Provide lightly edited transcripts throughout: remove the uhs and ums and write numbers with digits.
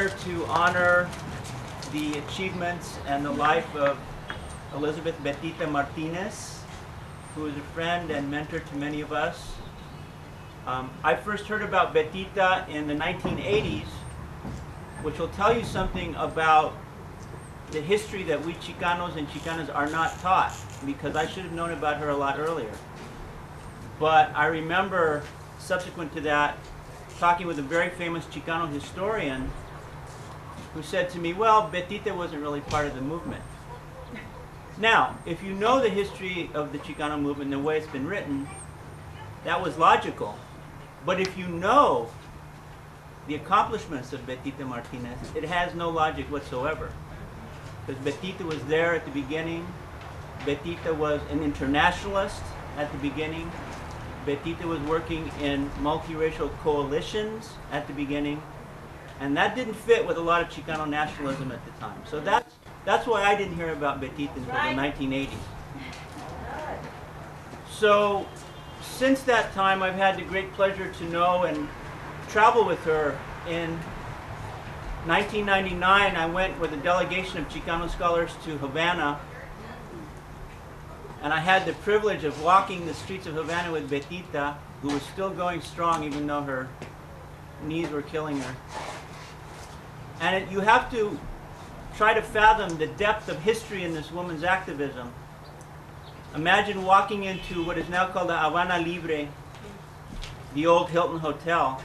here to honor the achievements and the life of Elizabeth Betita Martinez, who is a friend and mentor to many of us. I first heard about Betita in the 1980s, which will tell you something about the history that we Chicanos and Chicanas are not taught, because I should have known about her a lot earlier. But I remember, subsequent to that, talking with a very famous Chicano historian who said to me, well, Betita wasn't really part of the movement. Now, if you know the history of the Chicano movement and the way it's been written, that was logical. But if you know the accomplishments of Betita Martinez, it has no logic whatsoever. Because Betita was there at the beginning. Betita was an internationalist at the beginning. Betita was working in multiracial coalitions at the beginning. And that didn't fit with a lot of Chicano nationalism at the time. So that's why I didn't hear about Betita until the 1980s. So since that time, I've had the great pleasure to know and travel with her. In 1999, I went with a delegation of Chicano scholars to Havana, and I had the privilege of walking the streets of Havana with Betita, who was still going strong even though her knees were killing her. And you have to try to fathom the depth of history in this woman's activism. Imagine walking into what is now called the Havana Libre, the old Hilton Hotel,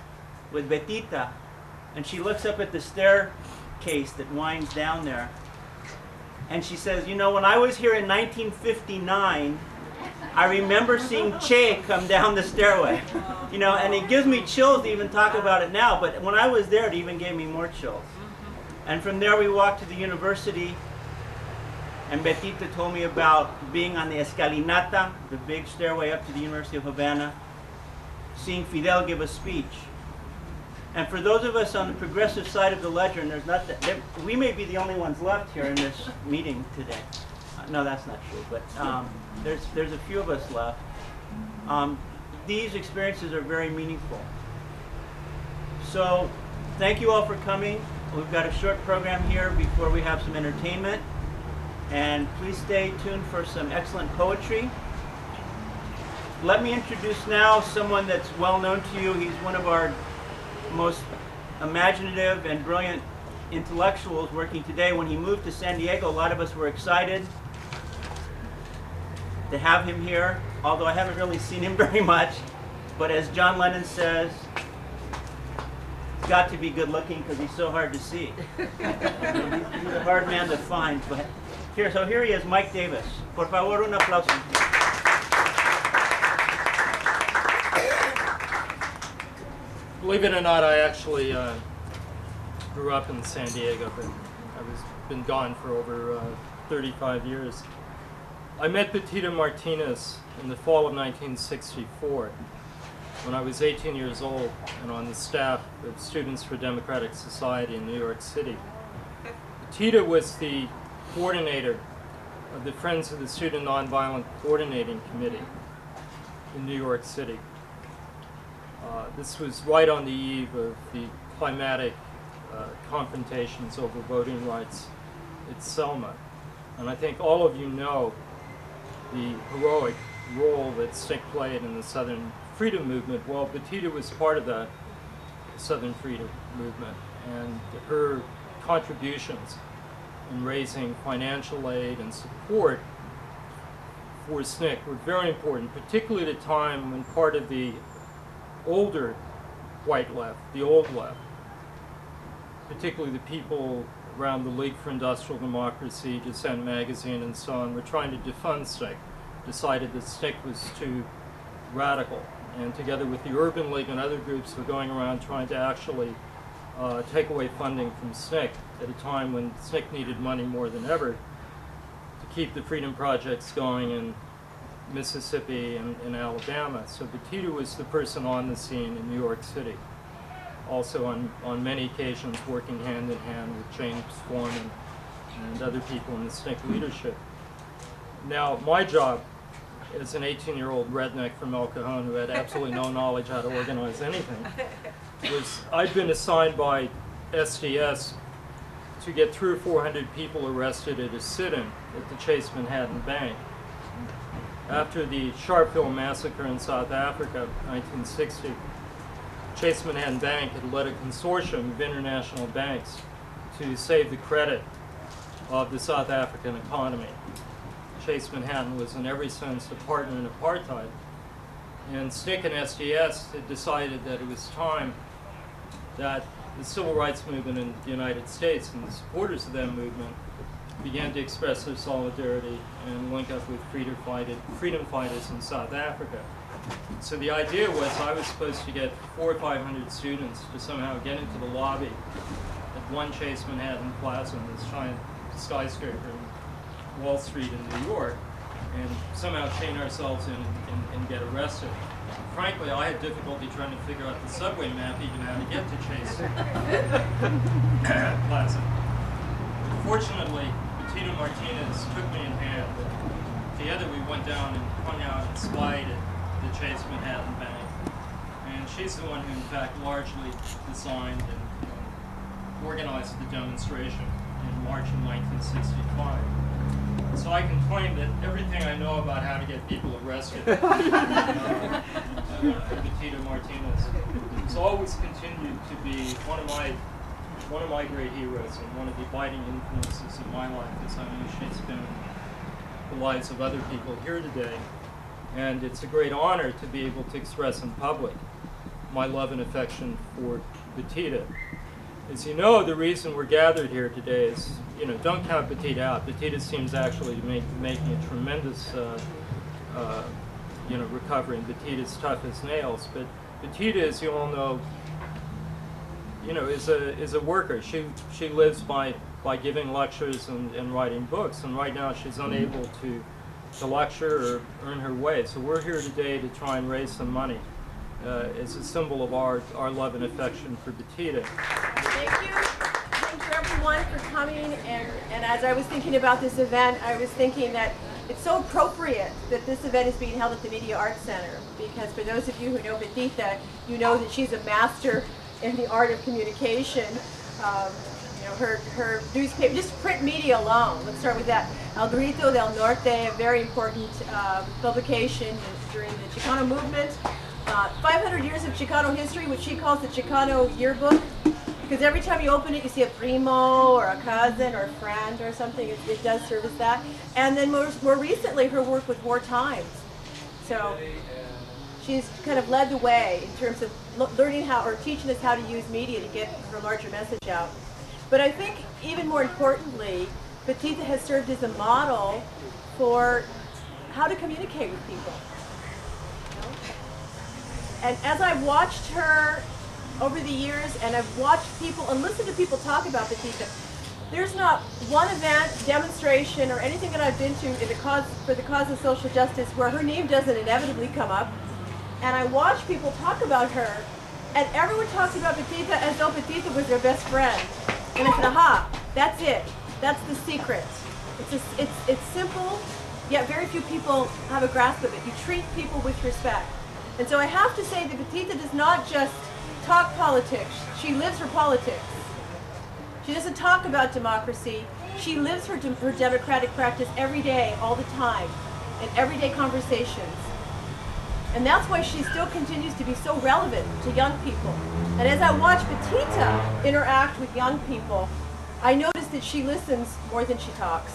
with Betita, and she looks up at the staircase that winds down there, and she says, you know, when I was here in 1959, I remember seeing Che come down the stairway. You know, and it gives me chills to even talk about it now, but when I was there, it even gave me more chills. And from there, we walked to the university, and Betita told me about being on the Escalinata, the big stairway up to the University of Havana, seeing Fidel give a speech. And for those of us on the progressive side of the ledger, and there's not that, we may be the only ones left here in this meeting today. No, that's not true, but there's a few of us left. These experiences are very meaningful. So thank you all for coming. We've got a short program here before we have some entertainment. And please stay tuned for some excellent poetry. Let me introduce now someone that's well known to you. He's one of our most imaginative and brilliant intellectuals working today. When he moved to San Diego, a lot of us were excited to have him here, although I haven't really seen him very much. But as John Lennon says, he's got to be good looking because he's so hard to see. He's a hard man to find. But here he is, Mike Davis. Por favor, un aplauso. Believe it or not, I actually grew up in San Diego, but I've been gone for over 35 years. I met Betita Martinez in the fall of 1964 when I was 18 years old and on the staff of Students for Democratic Society in New York City. Betita was the coordinator of the Friends of the Student Nonviolent Coordinating Committee in New York City. This was right on the eve of the climatic confrontations over voting rights at Selma. And I think all of you know the heroic role that SNCC played in the Southern Freedom Movement. Well, Betita was part of that Southern Freedom Movement, and her contributions in raising financial aid and support for SNCC were very important, particularly at a time when part of the older white left, the old left, particularly the people around the League for Industrial Democracy, Dissent Magazine, and so on, were trying to defund SNCC, decided that SNCC was too radical. And together with the Urban League and other groups were going around trying to actually take away funding from SNCC at a time when SNCC needed money more than ever to keep the freedom projects going in Mississippi and in Alabama. So Betita was the person on the scene in New York City, also on many occasions working hand in hand with James Foreman and other people in the SNCC leadership. Now, my job as an 18-year-old redneck from El Cajon who had absolutely no knowledge how to organize anything was I'd been assigned by SDS to get through 400 people arrested at a sit-in at the Chase Manhattan Bank. After the Sharpeville massacre in South Africa, 1960, Chase Manhattan Bank had led a consortium of international banks to save the credit of the South African economy. Chase Manhattan was in every sense a partner in apartheid. And SNCC and SDS had decided that it was time that the civil rights movement in the United States and the supporters of that movement began to express their solidarity and link up with freedom fighters in South Africa. So the idea was I was supposed to get 400 or 500 students to somehow get into the lobby at One Chase Manhattan Plaza, this giant skyscraper in Wall Street in New York, and somehow chain ourselves in and get arrested. Frankly, I had difficulty trying to figure out the subway map even how to get to Chase Plaza. Fortunately, Betita Martinez took me in hand. Together we went down and hung out and spied at the Chase Manhattan Bank. And she's the one who in fact largely designed and organized the demonstration in March of 1965. So I can claim that everything I know about how to get people arrested Betita Martinez has always continued to be one of my great heroes and one of the abiding influences in my life, as I know she's been in the lives of other people here today. And it's a great honor to be able to express in public my love and affection for Betita. As you know, the reason we're gathered here today is, don't count Betita out. Betita seems actually to be making a tremendous, recovery. And Betita's tough as nails. But Betita, as you all know, is a worker. She lives by giving lectures and writing books. And right now she's unable to lecture or earn her way. So we're here today to try and raise some money as a symbol of our love and affection for Betita. Thank you. Thank you everyone for coming. And as I was thinking about this event, I was thinking that it's so appropriate that this event is being held at the Media Arts Center, because for those of you who know Betita, you know that she's a master in the art of communication. Her newspaper, just print media alone, let's start with that. El Grito del Norte, a very important publication during the Chicano movement. 500 years of Chicano history, which she calls the Chicano yearbook, because every time you open it you see a primo or a cousin or a friend or something. It does serve as that. And then more recently her work with War Times. So she's kind of led the way in terms of learning how, or teaching us how to use media to get her larger message out. But I think even more importantly, Betita has served as a model for how to communicate with people. And as I've watched her over the years, and I've watched people and listened to people talk about Betita, there's not one event, demonstration, or anything that I've been to for the cause of social justice where her name doesn't inevitably come up. And I watch people talk about her, and everyone talks about Betita as though Betita was their best friend. And I said, aha, that's it. That's the secret. It's simple, yet very few people have a grasp of it. You treat people with respect. And so I have to say that Betita does not just talk politics, she lives her politics. She doesn't talk about democracy, she lives her democratic practice every day, all the time, in everyday conversations. And that's why she still continues to be so relevant to young people. And as I watch Betita interact with young people, I notice that she listens more than she talks.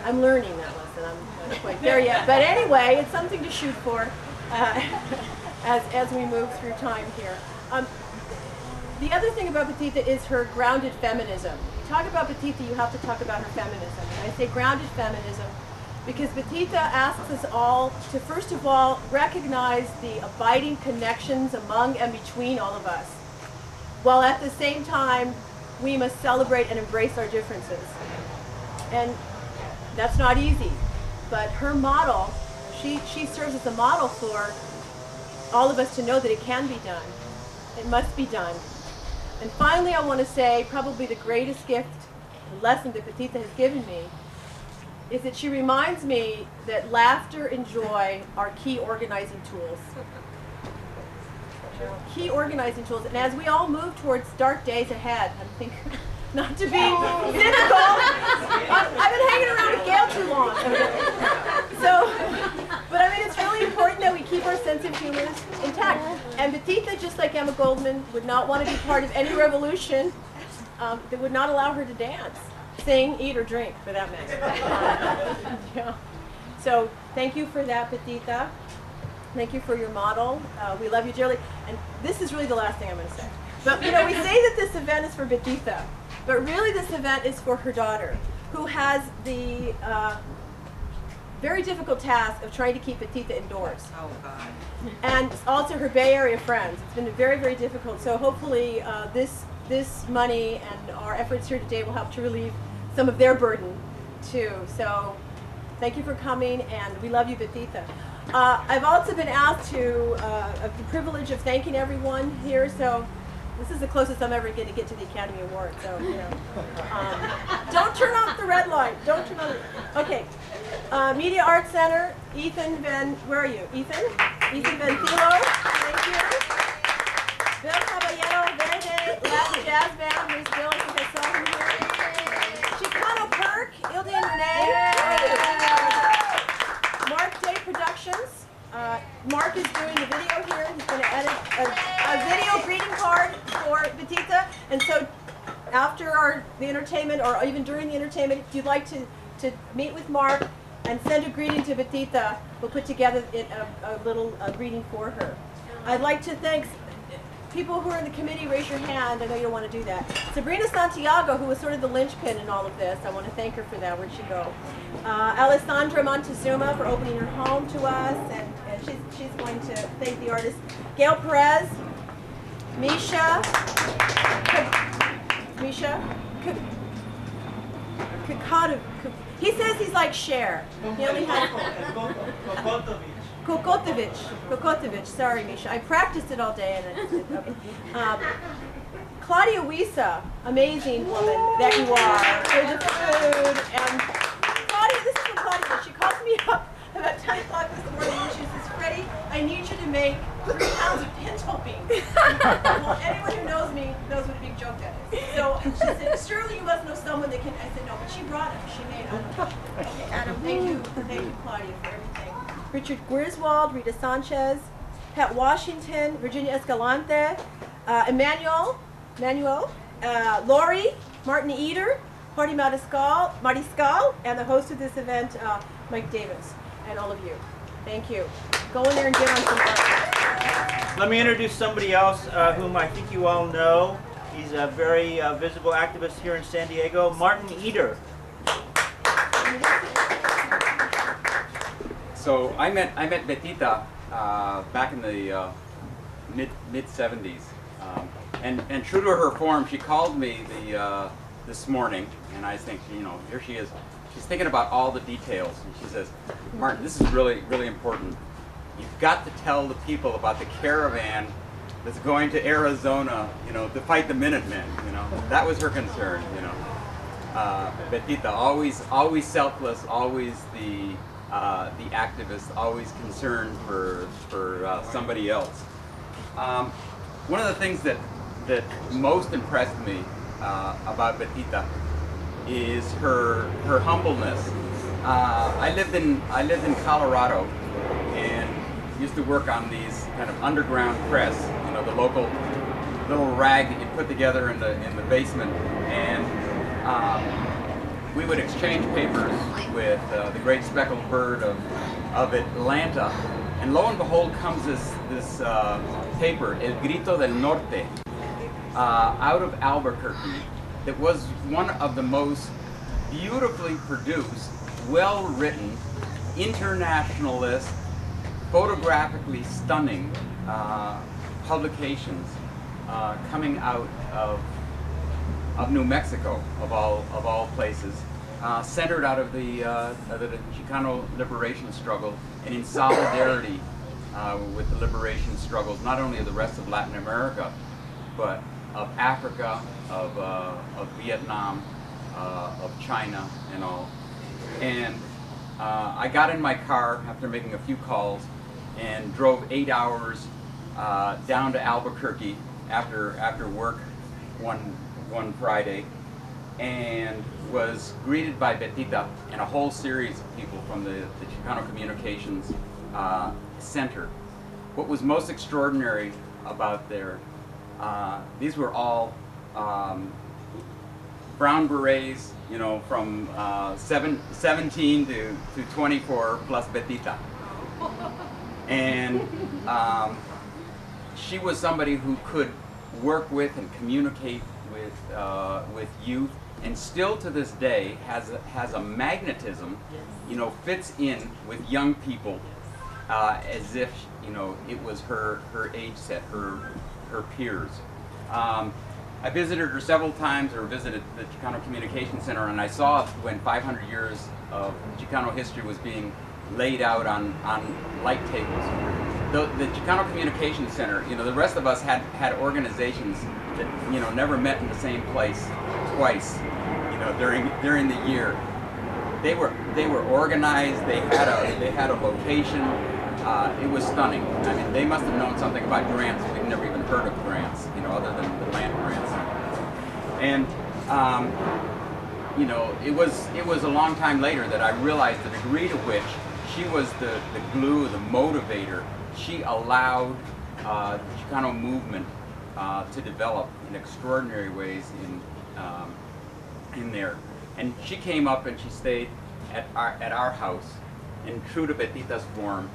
I'm learning that lesson. I'm not quite there yet. But anyway, it's something to shoot for as we move through time here. The other thing about Betita is her grounded feminism. You talk about Betita, you have to talk about her feminism. And I say grounded feminism because Betita asks us all to, first of all, recognize the abiding connections among and between all of us, while at the same time, we must celebrate and embrace our differences. And that's not easy, but her model, she serves as a model for all of us to know that it can be done. It must be done. And finally, I want to say probably the greatest gift, the lesson that Betita has given me, is that she reminds me that laughter and joy are key organizing tools. key organizing tools. And as we all move towards dark days ahead, I think, not to be cynical, I've been hanging around with Gail too long. So, but I mean, it's really important that we keep our sense of humor intact. And Betita, just like Emma Goldman, would not want to be part of any revolution that would not allow her to dance, sing, eat, or drink, for that matter. Yeah. So thank you for that, Betita. Thank you for your model. We love you dearly. And this is really the last thing I'm going to say. But you know, we say that this event is for Betita, but really this event is for her daughter, who has the very difficult task of trying to keep Betita indoors. Oh, God. And also her Bay Area friends. It's been very, very difficult. So hopefully this money and our efforts here today will help to relieve some of their burden too. So thank you for coming, and we love you, Betita. I've also been asked to have the privilege of thanking everyone here. So this is the closest I'm ever going to get to the Academy Award. So you know, don't turn off the red light. Don't turn on the. Okay. Media Arts Center, Ethan Van, where are you? Ethan Van Thilo, thank you. Bill Caballero Verde, Latin Jazz Band, where's Bill? I think I saw him here. Chicano Perk, Ilde and Renee. Mark Day Productions. Mark is doing the video here. He's going to edit a video greeting card for Betita. And so after the entertainment, or even during the entertainment, if you'd like to meet with Mark and send a greeting to Betita, we'll put together a little greeting for her. I'd like to thank people who are in the committee. Raise your hand. I know you don't want to do that. Sabrina Santiago, who was sort of the linchpin in all of this. I want to thank her for that. Where'd she go? Alessandra Montezuma for opening her home to us, and she's going to thank the artist. Gail Perez, Misha, he says he's like Cher. He only has Kokotovich. Sorry, Misha. I practiced it all day. And okay. Claudia Wisa, amazing woman that you are, for the food. And Claudia, this is from Claudia. She calls me up about 10 o'clock this morning and she says, Freddie, I need you to make 3 pounds of pinto beans. Well, anyone who knows me knows what a big joke that is. So she said, surely you must know someone that can. I said, no, but she brought them. She made them. Okay, Adam, thank you, Claudia, for everything. Richard Griswold, Rita Sanchez, Pat Washington, Virginia Escalante, Emmanuel, Lori, Martin Eder, Jorge Mariscal, and the host of this event, Mike Davis, and all of you. Thank you. Go in there and get on some art. Let me introduce somebody else whom I think you all know. He's a very visible activist here in San Diego, Martin Eder. So I met Betita back in the mid 70s, and true to her form, she called me this morning, and I think, you know, here she is. She's thinking about all the details, and she says, Martin, this is really, really important. You've got to tell the people about the caravan that's going to Arizona, you know, to fight the Minutemen. You know, that was her concern. You know, Betita, always selfless, always the activist, always concerned for somebody else. One of the things that most impressed me about Betita is her humbleness. I lived in Colorado and used to work on these kind of underground press, you know, the local little rag that you put together in the basement, and we would exchange papers with the great speckled bird of Atlanta, and lo and behold comes this paper, El Grito del Norte, out of Albuquerque, that was one of the most beautifully produced, well-written, internationalist, photographically stunning publications coming out of New Mexico, of all places, centered out of the Chicano liberation struggle, and in solidarity with the liberation struggles not only of the rest of Latin America, but of Africa, of Vietnam, of China, and all. And I got in my car after making a few calls and drove 8 hours down to Albuquerque after work one Friday, and was greeted by Betita and a whole series of people from the Chicano Communications Center. What was most extraordinary about these were all brown berets, you know, from 17 to 24 plus Betita. And she was somebody who could work with and communicate with youth, and still to this day has a magnetism, you know, fits in with young people as if, you know, it was her age set, her peers. I visited her several times, or visited the Chicano Communication Center, and I saw when 500 years of Chicano history was being laid out on light tables. The Chicano Communication Center, you know, the rest of us had organizations that, you know, never met in the same place twice, you know, during the year. They were organized. They had a location. It was stunning. I mean, they must have known something about grants. We've never even heard of grants, you know, other than the land grants. And you know, it was a long time later that I realized the degree to which she was the glue, the motivator. She allowed the Chicano movement to develop in extraordinary ways in there. And she came up and she stayed at our house, and true to Betita's form,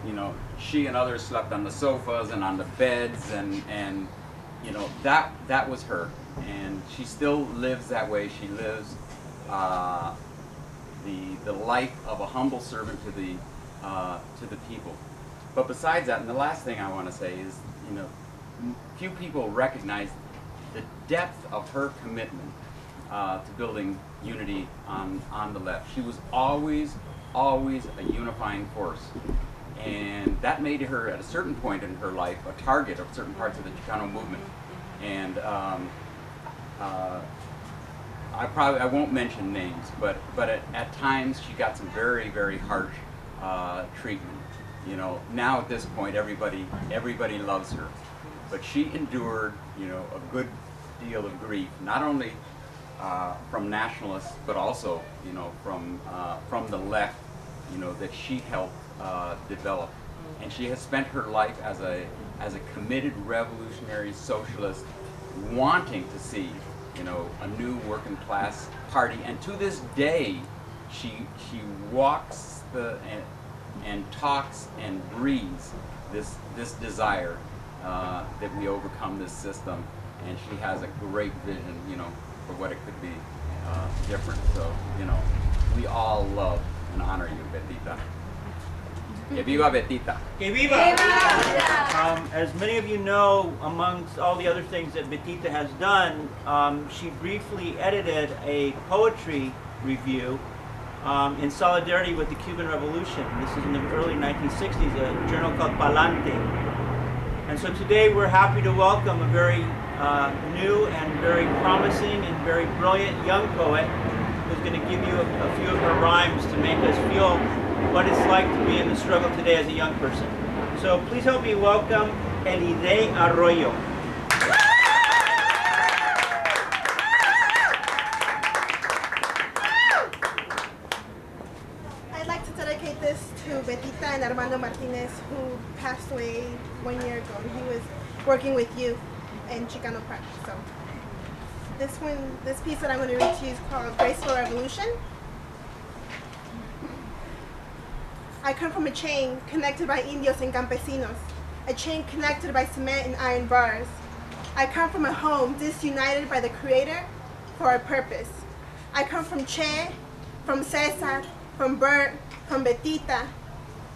you know, she and others slept on the sofas and on the beds, and you know, that was her, and she still lives that way. She lives the life of a humble servant to the people. But besides that, and the last thing I want to say is, you know, few people recognize the depth of her commitment to building unity on the left. She was always a unifying force, and that made her, at a certain point in her life, a target of certain parts of the Chicano movement. And I won't mention names, but at times she got some very, very harsh treatment. You know, now at this point everybody loves her, but she endured, you know, a good deal of grief, not only from nationalists, but also, you know, from the left, you know, that she helped develop. And she has spent her life as a committed revolutionary socialist, wanting to see, you know, a new working class party. And to this day, she walks and talks and breathes this desire that we overcome this system. And she has a great vision, you know, for what it could be different. So, you know, we all love and honor you, Betita. Que viva Betita! Que viva! As many of you know, amongst all the other things that Betita has done, she briefly edited a poetry review in solidarity with the Cuban Revolution. This is in the early 1960s, a journal called Palante. And so today we're happy to welcome a very new and very promising and very brilliant young poet who's going to give you a few of her rhymes to make us feel what it's like to be in the struggle today as a young person. So please help me welcome Elide Arroyo. I'd like to dedicate this to Betita and Armando Martinez, who passed away 1 year ago. He was working with youth in Chicano Park. So this piece that I'm going to read to you is called Graceful Revolution. I come from a chain connected by indios and campesinos, a chain connected by cement and iron bars. I come from a home disunited by the Creator for a purpose. I come from Che, from Cesar, from Bert, from Betita,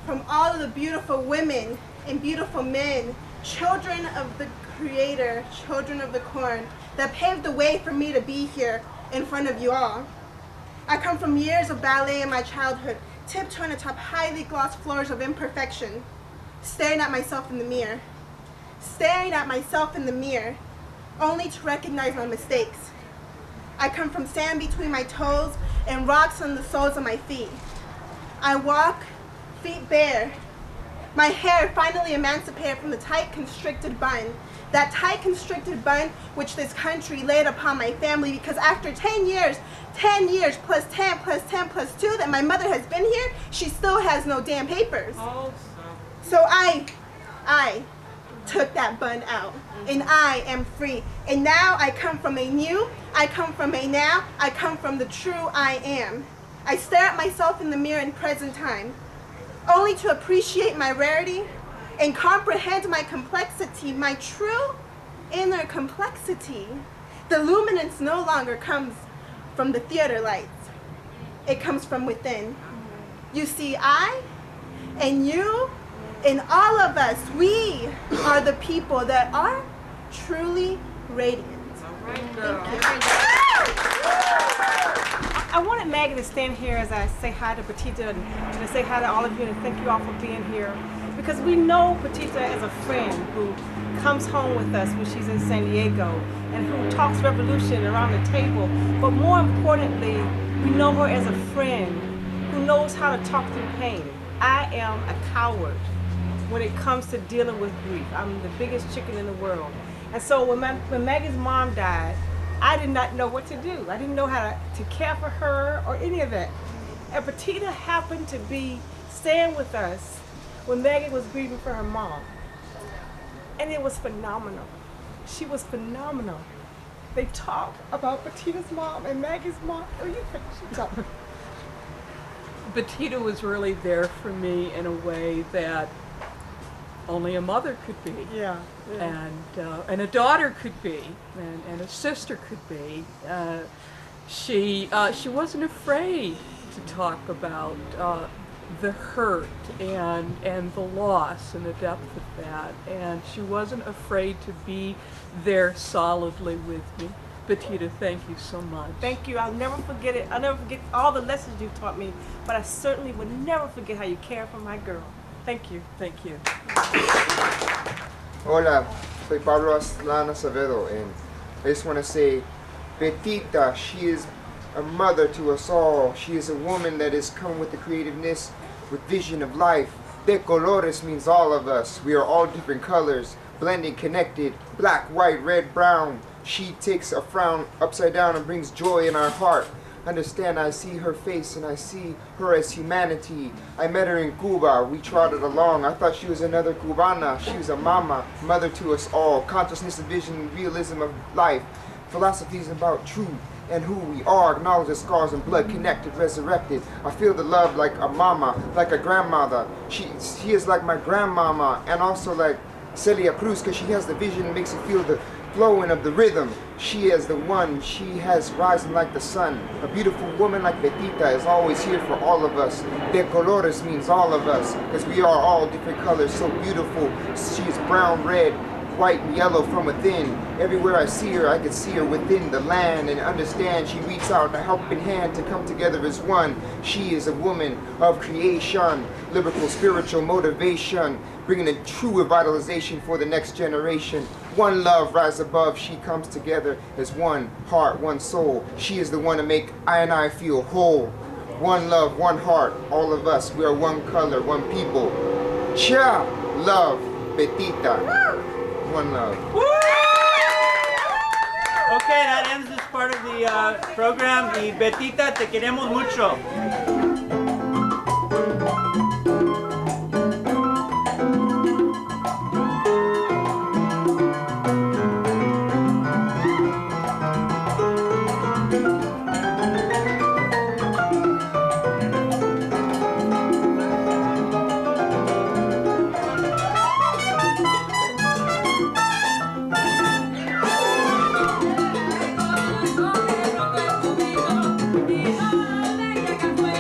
from all of the beautiful women and beautiful men, children of the Creator, children of the corn, that paved the way for me to be here in front of you all. I come from years of ballet in my childhood, tiptoeing atop highly glossed floors of imperfection, staring at myself in the mirror, only to recognize my mistakes. I come from sand between my toes and rocks on the soles of my feet. I walk feet bare, My hair finally emancipated from the tight constricted bun. That tight constricted bun which this country laid upon my family, because after 10 years plus 10 plus 10 plus 2 that my mother has been here, she still has no damn papers. So I took that bun out, and I am free. And now I come from a new, I come from a now, I come from the true I am. I stare at myself in the mirror in present time, only to appreciate my rarity and comprehend my complexity, my true inner complexity. The luminance no longer comes from the theater lights. It comes from within. You see, I and you and all of us, we are the people that are truly radiant. I wanted Maggie to stand here as I say hi to Betita and to say hi to all of you and thank you all for being here. Because we know Betita as a friend who comes home with us when she's in San Diego and who talks revolution around the table. But more importantly, we know her as a friend who knows how to talk through pain. I am a coward when it comes to dealing with grief. I'm the biggest chicken in the world. And so when Maggie's mom died, I did not know what to do. I didn't know how to care for her or any of that. And Betita happened to be staying with us when Maggie was grieving for her mom. And it was phenomenal. She was phenomenal. They talked about Betita's mom and Maggie's mom. Oh, you finish. Betita was really there for me in a way that only a mother could be. Yeah. And a daughter could be, and a sister could be. She wasn't afraid to talk about the hurt and the loss and the depth of that, and she wasn't afraid to be there solidly with me. Betita, thank you so much. Thank you. I'll never forget it. I'll never forget all the lessons you've taught me, but I certainly would never forget how you care for my girl. Thank you. Thank you. Hola, soy Pablo Aslana Acevedo, and I just want to say, Betita, she is a mother to us all. She is a woman that has come with the creativeness, with vision of life. De colores means all of us. We are all different colors, blending, connected, black, white, red, brown. She takes a frown upside down and brings joy in our heart. Understand, I see her face and I see her as humanity. I met her in Cuba. We trotted along. I thought she was another Cubana. She was a mama, mother to us all. Consciousness and vision, realism of life. Philosophies about truth and who we are. Acknowledge the scars and blood, connected, resurrected. I feel the love like a mama, like a grandmother. She is like my grandmama, and also like Celia Cruz, because she has the vision and makes you feel the flowing of the rhythm. She is the one, she has rising like the sun. A beautiful woman like Betita is always here for all of us. De colores means all of us, because we are all different colors, so beautiful. She is brown, red, white, and yellow from within. Everywhere I see her, I can see her within the land and understand she reaches out a helping hand to come together as one. She is a woman of creation, lyrical, spiritual motivation, bringing a true revitalization for the next generation. One love rise above, she comes together as one heart, one soul. She is the one to make I and I feel whole. One love, one heart, all of us, we are one color, one people. Cha, love, Betita, one love. Okay, that ends this part of the program. Y Betita, te queremos mucho. Ella fue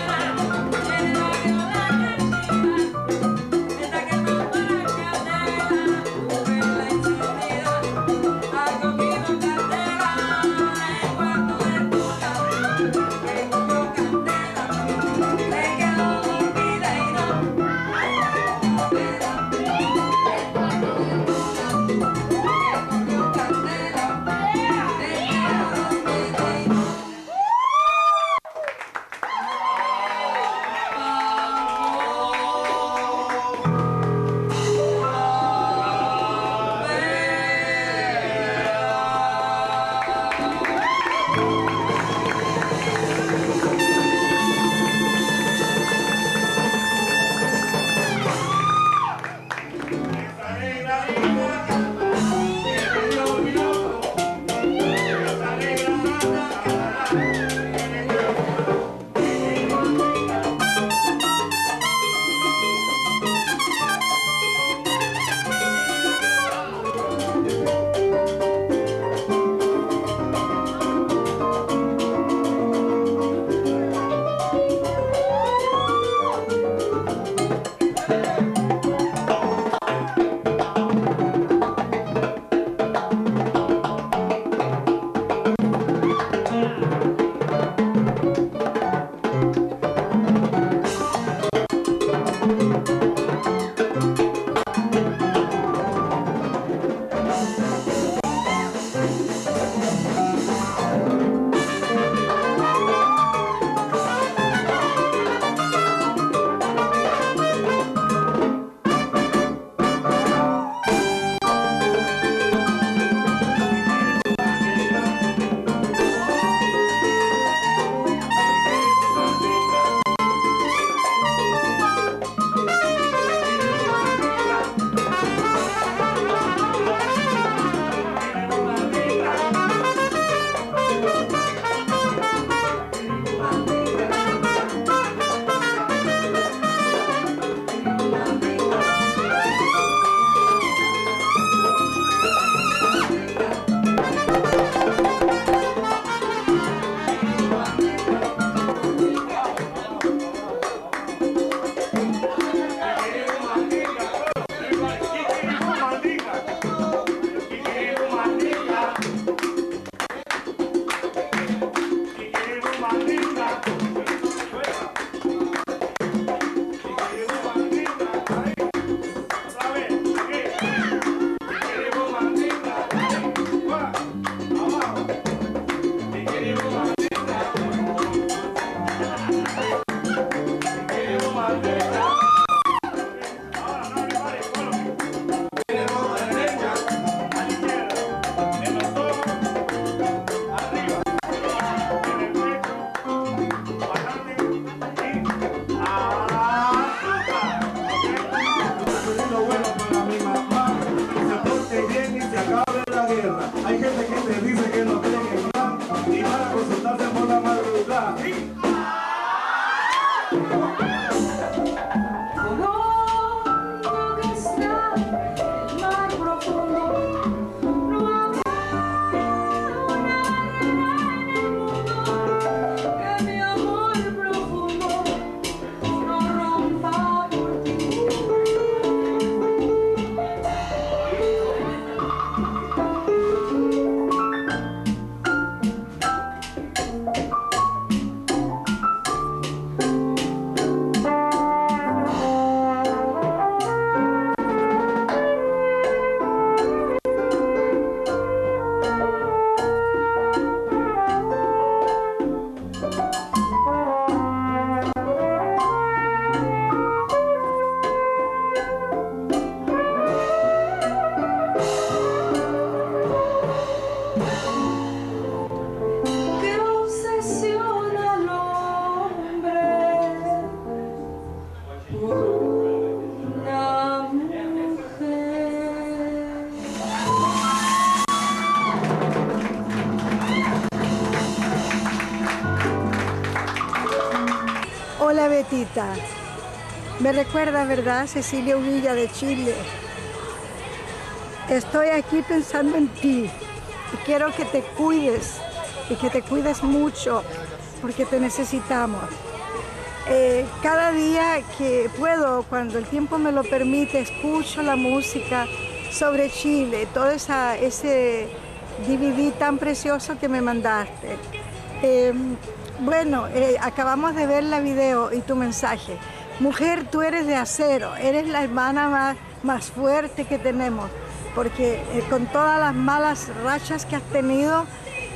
Betita. Me recuerda, ¿verdad, Cecilia Uvilla de Chile? Estoy aquí pensando en ti y quiero que te cuides y que te cuides mucho porque te necesitamos. Cada día que puedo, cuando el tiempo me lo permite, escucho la música sobre Chile, todo ese DVD tan precioso que me mandaste. Acabamos de ver la video y tu mensaje. Mujer, tú eres de acero, eres la hermana más fuerte que tenemos, porque con todas las malas rachas que has tenido,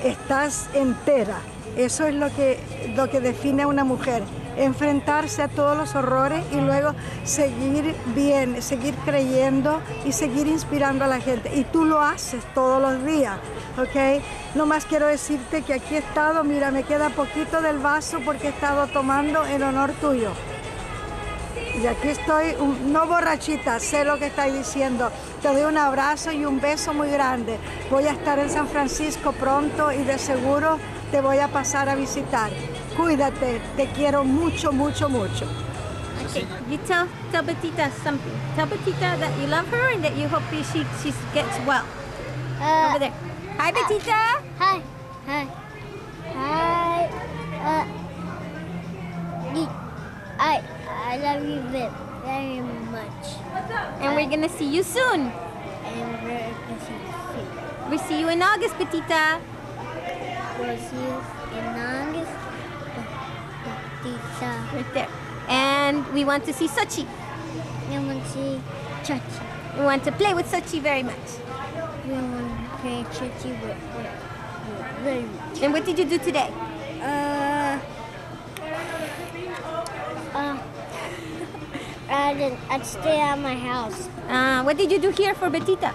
estás entera. Eso es lo que define a una mujer, enfrentarse a todos los horrores y luego seguir bien, seguir creyendo y seguir inspirando a la gente. Y tú lo haces todos los días, ¿ok? Nomás quiero decirte que aquí he estado, mira, me queda poquito del vaso porque he estado tomando en honor tuyo. Y aquí estoy, no borrachita, sé lo que estáis diciendo. Te doy un abrazo y un beso muy grande. Voy a estar en San Francisco pronto y de seguro te voy a pasar a visitar. Cuídate, te quiero mucho, mucho, mucho. Okay, you tell Betita something. Tell Betita that you love her and that you hope she gets well. Over there. Hi, Betita. Hi. Hi. Hi. I love you very much. And we're gonna see you soon. And we're gonna see you soon. We see you in August, Betita. We'll see you in August. Betita. Right there. And we want to see Sochi. We want to see Chachi. We want to play with Sochi very much. We want to play Chachi very much. And what did you do today? I'd stay at my house. What did you do here for Betita?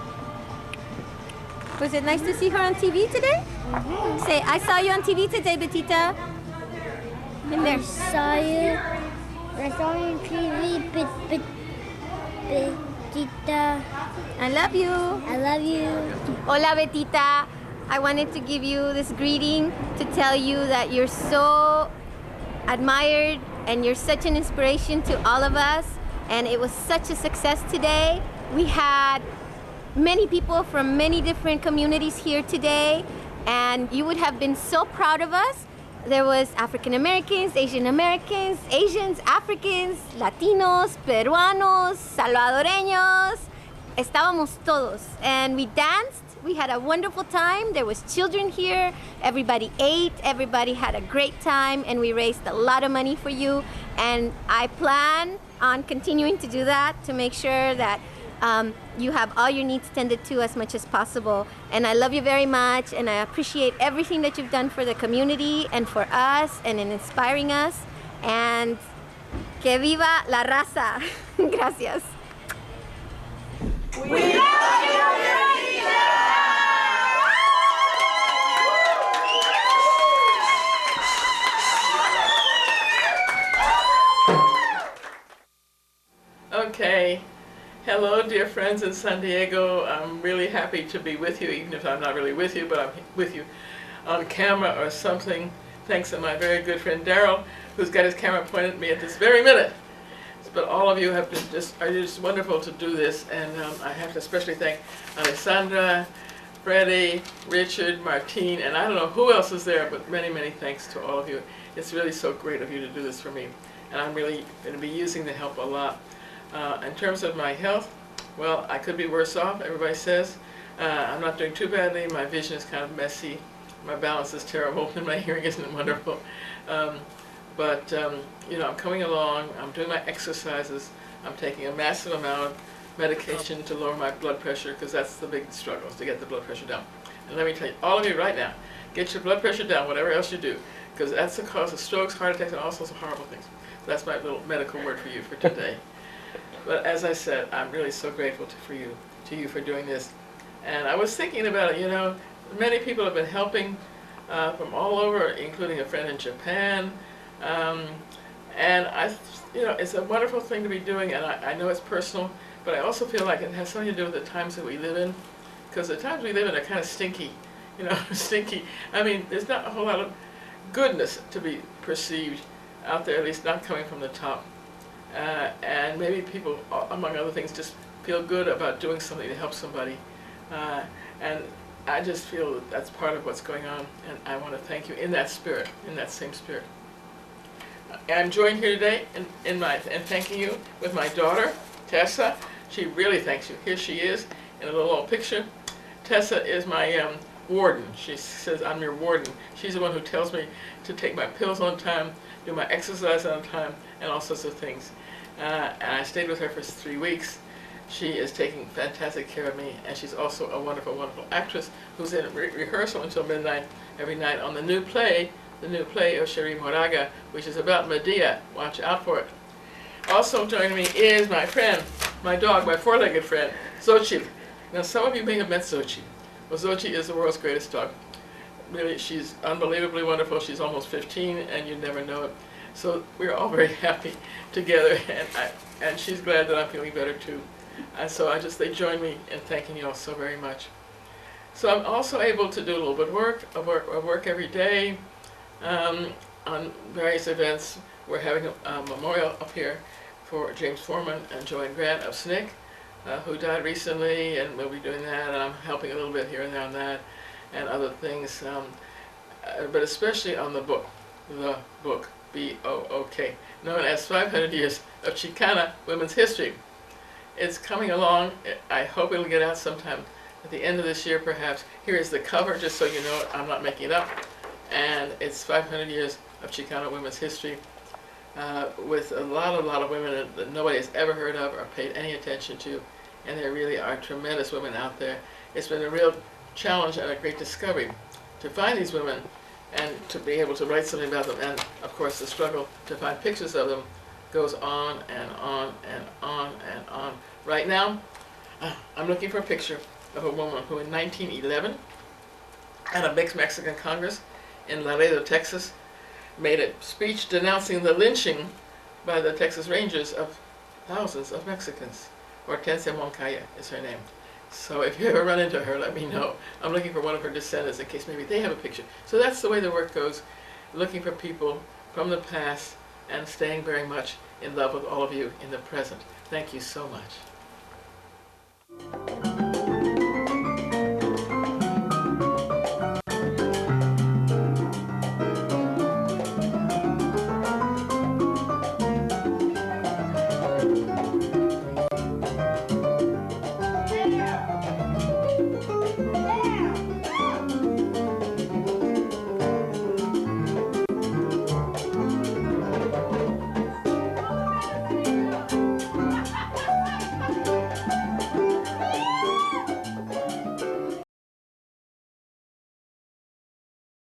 Was it nice to see her on TV today? Mm-hmm. Say, I saw you on TV today, Betita. In there. I saw you on TV, Betita. I love you. I love you. Hola, Betita. I wanted to give you this greeting to tell you that you're so admired and you're such an inspiration to all of us. And it was such a success today. We had many people from many different communities here today, and you would have been so proud of us. There was African Americans, Asian Americans, Asians, Africans, Latinos, Peruanos, Salvadoreños. Estábamos todos, and we danced. We had a wonderful time. There was children here. Everybody ate. Everybody had a great time, and we raised a lot of money for you. And I plan on continuing to do that to make sure that you have all your needs tended to as much as possible. And I love you very much, and I appreciate everything that you've done for the community and for us and in inspiring us. And que viva la raza. Gracias. We love you, Okay. Hello, dear friends in San Diego. I'm really happy to be with you, even if I'm not really with you, but I'm with you on camera or something. Thanks to my very good friend Daryl, who's got his camera pointed at me at this very minute. But all of you have been are just wonderful to do this, and I have to especially thank Alessandra, Freddie, Richard, Martine, and I don't know who else is there, but many, many thanks to all of you. It's really so great of you to do this for me, and I'm really going to be using the help a lot. In terms of my health, well, I could be worse off, everybody says. I'm not doing too badly. My vision is kind of messy. My balance is terrible, and my hearing isn't wonderful. But you know, I'm coming along. I'm doing my exercises. I'm taking a massive amount of medication to lower my blood pressure, because that's the big struggle, is to get the blood pressure down. And let me tell you, all of you right now, get your blood pressure down, whatever else you do, because that's the cause of strokes, heart attacks, and all sorts of horrible things. So that's my little medical word for you for today. But as I said, I'm really so grateful to you for doing this. And I was thinking about it, you know, many people have been helping from all over, including a friend in Japan. And you know, it's a wonderful thing to be doing, and I know it's personal, but I also feel like it has something to do with the times that we live in, because the times we live in are kind of stinky, you know, stinky. I mean, there's not a whole lot of goodness to be perceived out there, at least not coming from the top. And maybe people, among other things, just feel good about doing something to help somebody. And I just feel that's part of what's going on, and I want to thank you in that spirit, in that same spirit. I'm joined here today in thanking you with my daughter, Tessa. She really thanks you. Here she is in a little old picture. Tessa is my warden. She says I'm your warden. She's the one who tells me to take my pills on time, do my exercise on time, and all sorts of things. And I stayed with her for 3 weeks. She is taking fantastic care of me, and she's also a wonderful, wonderful actress who's in rehearsal until midnight every night on the new play of Cherie Moraga, which is about Medea. Watch out for it. Also joining me is my friend, my dog, my four-legged friend, Xochitl. Now, some of you may have met Xochitl. Well, Xochitl is the world's greatest dog. Really, she's unbelievably wonderful. She's almost 15, and you never know it. So we're all very happy together, and she's glad that I'm feeling better too. And so they join me in thanking you all so very much. So I'm also able to do a little bit of work every day on various events. We're having a memorial up here for James Foreman and Joanne Grant of SNCC, who died recently, and we'll be doing that, and I'm helping a little bit here and there on that, and other things, but especially on the book, B-O-O-K, known as 500 Years of Chicana Women's History. It's coming along. I hope it'll get out sometime at the end of this year, perhaps. Here is the cover, just so you know I'm not making it up, and it's 500 Years of Chicana Women's History, with a lot of women that nobody has ever heard of or paid any attention to, and there really are tremendous women out there. It's been a real challenge and a great discovery to find these women and to be able to write something about them, and of course the struggle to find pictures of them goes on and on and on and on. Right now, I'm looking for a picture of a woman who in 1911 at a mixed Mexican Congress in Laredo, Texas, made a speech denouncing the lynching by the Texas Rangers of thousands of Mexicans. Hortensia Moncaya is her name. So if you ever run into her, let me know. I'm looking for one of her descendants in case maybe they have a picture. So that's the way the work goes, looking for people from the past and staying very much in love with all of you in the present. Thank you so much.